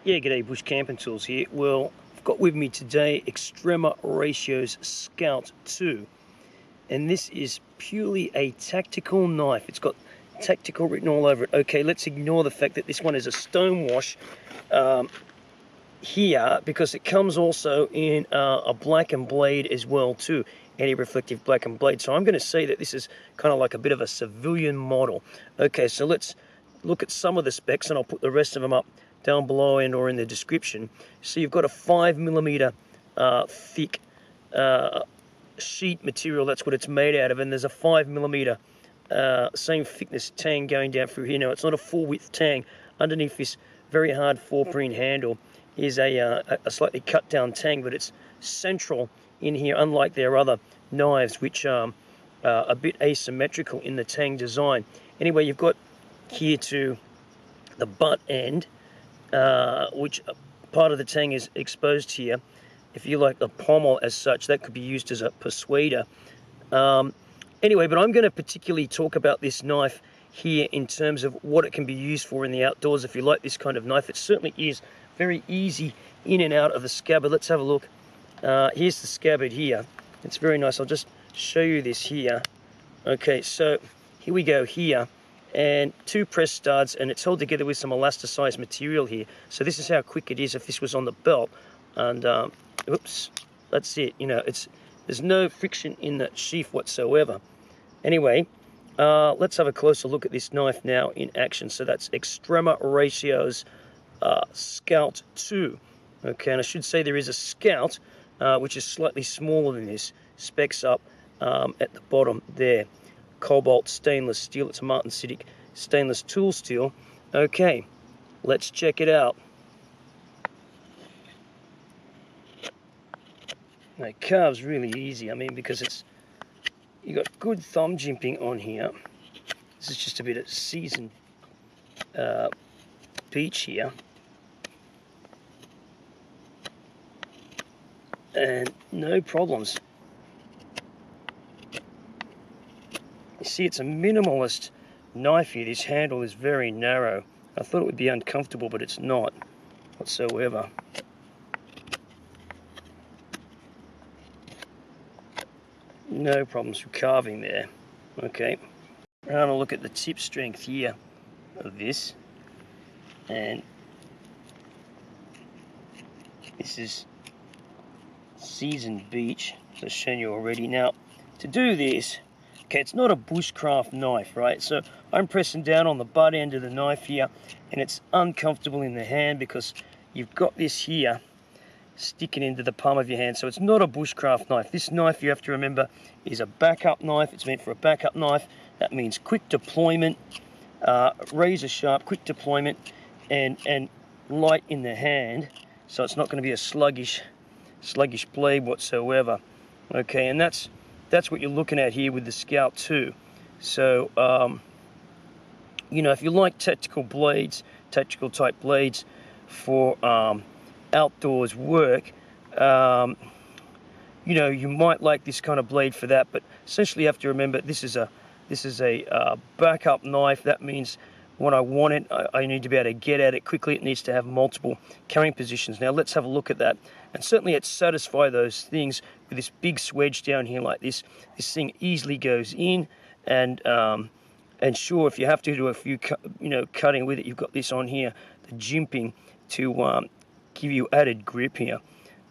Yeah, g'day, Bush Camping Tools here. Well, I've got with me today Extrema Ratio's Scout 2, and this is purely a tactical knife. It's got tactical written all over it. Okay, let's ignore the fact that this one is a stonewash here, because it comes also in a blackened blade as well too, anti-reflective blackened blade. So I'm going to say that this is kind of like a bit of a civilian model. Okay, so let's look at some of the specs, and I'll put the rest of them up down below and or in the description. So you've got a 5mm thick sheet material. That's what it's made out of, and there's a 5mm same thickness tang going down through here. Now it's not a full width tang. Underneath this very hard 4-preen handle is a slightly cut down tang, but it's central in here, unlike their other knives, which are a bit asymmetrical in the tang design. Anyway, you've got here to the butt end, which part of the tang is exposed here. If you like the pommel as such, that could be used as a persuader. Anyway, but I'm going to particularly talk about this knife here in terms of what it can be used for in the outdoors. If you like this kind of knife, it certainly is very easy in and out of the scabbard. Let's have a look. Here's the scabbard here. It's very nice. I'll just show you this here. Okay, so here we go here. And 2 press studs, and it's held together with some elasticized material here. So this is how quick it is if this was on the belt. And oops, that's it. You know, there's no friction in the sheath whatsoever. Anyway, let's have a closer look at this knife now in action. So that's Extrema Ratio's Scout 2. Okay, and I should say there is a Scout, which is slightly smaller than this. Specs up at the bottom there. Cobalt stainless steel. It's a martensitic stainless tool steel. Okay, let's check it out. Now, it carves really easy. I mean, because you got good thumb jimping on here. This is just a bit of seasoned beech here, and no problems. You see, it's a minimalist knife here. This handle is very narrow. I thought it would be uncomfortable, but it's not whatsoever. No problems with carving there. Okay, we're going to look at the tip strength here of this, and this is seasoned beech, as I've shown you already. Now, to do this, okay, it's not a bushcraft knife, right? So I'm pressing down on the butt end of the knife here, and it's uncomfortable in the hand because you've got this here sticking into the palm of your hand. So it's not a bushcraft knife. This knife, you have to remember, is a backup knife. It's meant for a backup knife. That means quick deployment, razor sharp, quick deployment, and light in the hand. So it's not going to be a sluggish blade whatsoever. Okay, and that's what you're looking at here with the Scout 2. So, you know, if you like tactical type blades for outdoors work, you know, you might like this kind of blade for that. But essentially, you have to remember this is a backup knife. That means when I want it, I need to be able to get at it quickly. It needs to have multiple carrying positions. Now let's have a look at that. And certainly it satisfies those things with this big swedge down here like this. This thing easily goes in, and sure, if you have to do a few cutting with it, you've got this on here, the jimping, to give you added grip here.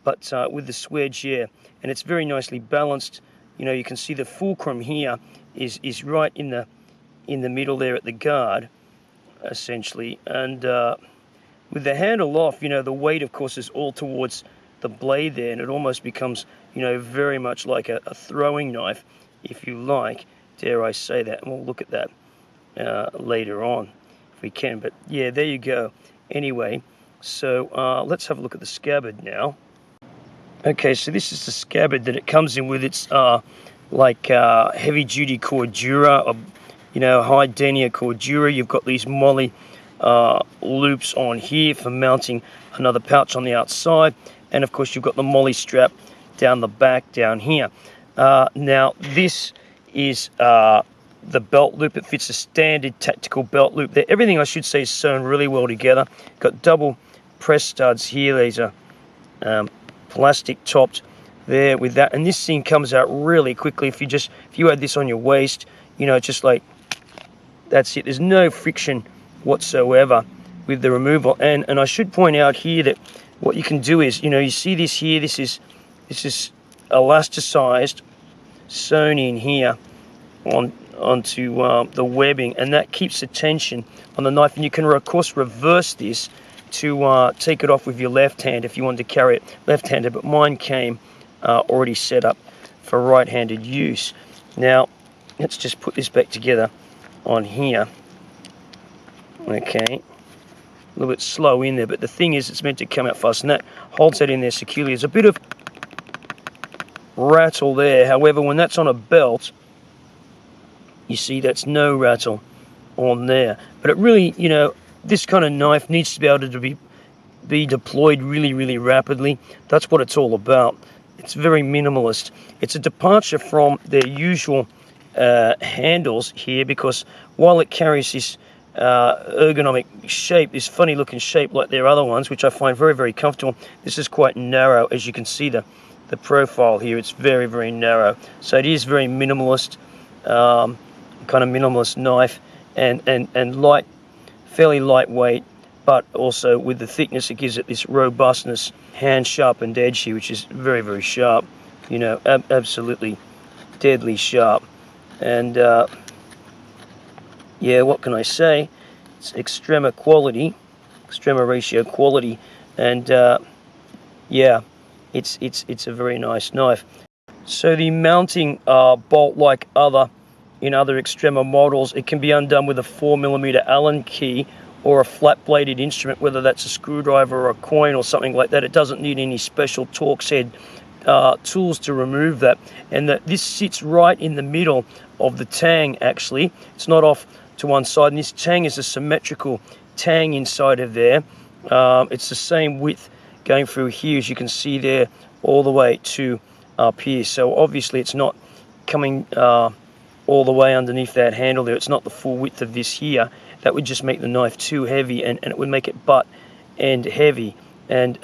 But with the swedge, yeah, and it's very nicely balanced. You know, you can see the fulcrum here is right in the middle there at the guard, essentially. And with the handle off, you know, the weight, of course, is all towards the blade there, and it almost becomes, you know, very much like a throwing knife, if you like, dare I say that. And we'll look at that later on if we can. But yeah, there you go. Anyway, so let's have a look at the scabbard now. Okay, so this is the scabbard that it comes in with. It's like heavy-duty Cordura, or, you know, high denier Cordura. You've got these M.O.L.L.E loops on here for mounting another pouch on the outside, and of course you've got the M.O.L.L.E strap down the back down here. Now this is the belt loop. It fits a standard tactical belt loop there. Everything, I should say, is sewn really well together. Got double press studs here. These are plastic topped there with that, and this thing comes out really quickly. If you had this on your waist, you know, just like that's it. There's no friction whatsoever with the removal. And I should point out here that what you can do is, you know, you see this here, this is elasticized, sewn in here onto the webbing, and that keeps the tension on the knife. And you can of course reverse this to take it off with your left hand if you want to carry it left-handed, but mine came already set up for right-handed use. Now let's just put this back together on here. Okay, a little bit slow in there, but the thing is, it's meant to come out fast, and that holds that in there securely. There's a bit of rattle there. However, when that's on a belt, you see that's no rattle on there. But it really, you know, this kind of knife needs to be able to be deployed really, really rapidly. That's what it's all about. It's very minimalist. It's a departure from their usual handles here, because while it carries this ergonomic shape, this funny looking shape like their other ones, which I find very, very comfortable, this is quite narrow. As you can see, the profile here, it's very, very narrow. So it is very minimalist, kind of minimalist knife, and light, fairly lightweight, but also with the thickness, it gives it this robustness, hand sharpened edge here, which is very, very sharp, you know, absolutely deadly sharp. And yeah, what can I say? It's Extrema quality, Extrema Ratio quality, and yeah, it's a very nice knife. So the mounting bolt, like in other Extrema models, it can be undone with a 4mm Allen key or a flat-bladed instrument, whether that's a screwdriver or a coin or something like that. It doesn't need any special Torx head tools to remove that. And this sits right in the middle of the tang, actually. It's not off to one side, and this tang is a symmetrical tang inside of there. It's the same width going through here, as you can see there, all the way to up here. So obviously it's not coming all the way underneath that handle there. It's not the full width of this here. That would just make the knife too heavy, and it would make it butt end heavy, and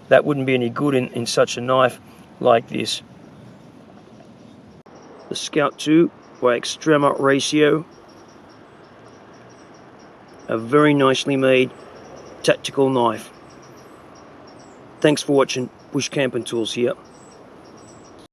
that wouldn't be any good in such a knife like this. The Scout2 by Extrema Ratio, a very nicely made tactical knife. Thanks for watching. Bush Camping Tools here.